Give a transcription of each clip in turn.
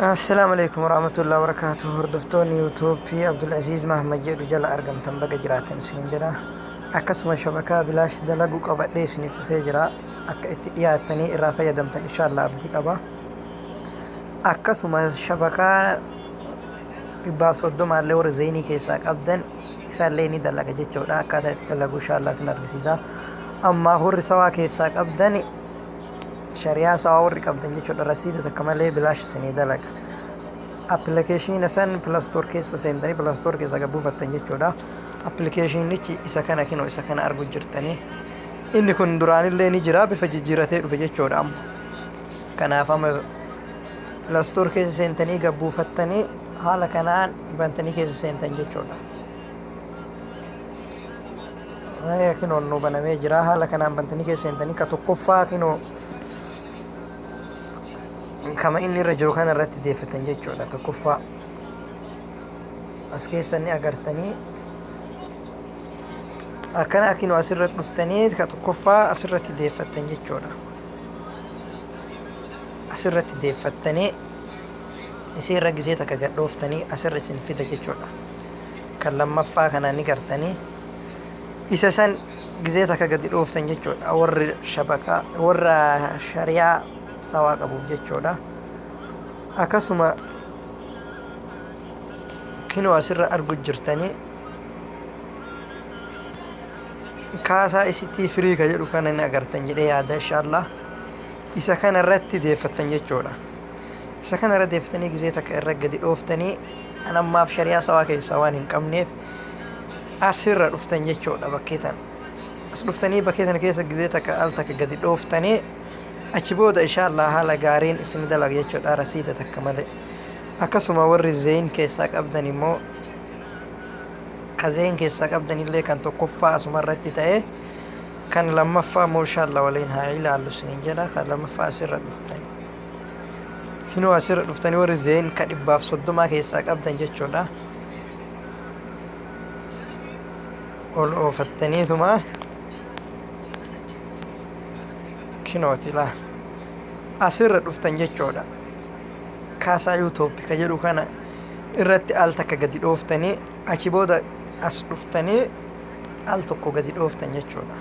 السلام عليكم ورحمة الله وبركاته. هردفتون يوتيوب في عبد العزيز مهما جئت جل أرقم تنبقى جراتن سنجرا أكسم شبكة بلاش دلقوا قبل ليسني في فجرة اتقياتني إرافة يدمتن إن شاء الله أبدي قبا أكسم شبكة بباس الدم على ور زيني كيساك أبدن إسال ليني دلقا جيتشو لا أكاتا دلقوا إن شاء الله سنرسيسا أما هو الرسوا كيساك أبدن شريعة ساور قبضن جيتشو رسيدة كمالي بلاش سني دلق application san plus store keessa seentanii plus store keessa gabbuufattan jechuudha. Applicationichi isa kana kinoo isa kana argu jirtanii inni kun duraanillee ni jira bifa jijjiiratee dhufe jechuudha. Kanaaf amma plus store keessa seentanii gabbuufattanii haala kanaan bantanii keessa seentan jechuudha. Kinoo nu banamee jira haala kanaan bantanii keessa seentanii ka tokkoffaa kinoo kama inni irra jiru kana irratti deeffatan jechuudha. Tokkoffaa as keessanii agartanii akkana kinoo asirratti dhuftanii ka tokkoffaa asirratti deeffatan jechuudha. Asirratti deeffattanii isiirra gisee takka gadhooftanii asirra isin fida jechuudha. Kan lammaffaa kana ni gartanii isa san gisee takka gadi dhooftan jechuudha. Warri shabakaa warra shariyaa sawaa qabuuf jechuudha. Akkasuma kinoo asirra argu jirtanii kaasaa isitti firii ka jedhu kana ni agartan jedhee yaada inshaallah. Isa kana irratti deeffatan jechuudha. Isa kana irra deeffatanii gisee takka irra gadi dhooftanii anammaaf shariyaa sawaa keessaa waan hin qabneef asirra dhuftan jechuudha. Bakkeetan as dhuftanii bakkeetan keessa gisee takka al takka gadi dhooftanii achi booda inshaallah haala gaariin isin dalaga jechuudha. Rasiida takka malee akkasuma warri zeeyin keessaa qabdan immoo ka zeeyin keessaa qabdan illee kan tokkoffaa asuma irratti ta'e kan lammaffaa immoo inshaallah waliin haa ilaallu isiniin jedha. Kan lammaffaa asirra dhuftani kinoo asirra dhuftanii warri zeeyin ka 130 keessaa qabdan jechuudha. ol oofattaniituma kinootila asirra dhuftan jechuudha. Kaasaa yuutuubi ka jedhu kana irratti al takka gadi dhooftanii achi booda as dhuftanii al tokko gadi dhooftan jechuudha.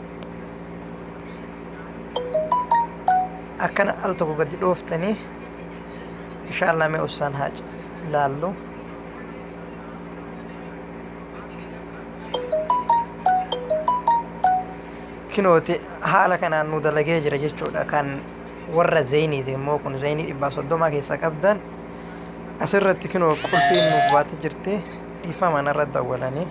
Akkana al tokko gadi dhooftanii inshaallah mee ussaan haa ilaallu. Kinooti haala kanaan nu dalagee jira jechuudha. Kan warra zeeyiniiti immoo kun zeeyinii 130 keessaa qabdan asirratti kinoo qulfiin nuuf baate jirti. Dhiifama narra dawwalanii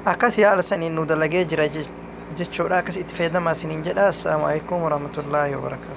akkasii haala saniin nu dalagee jira jechuudha. Akkasii itti fayyadamaa isiniin jedha. Assalaamu alaikum warahmatullaahi wabarakaatu.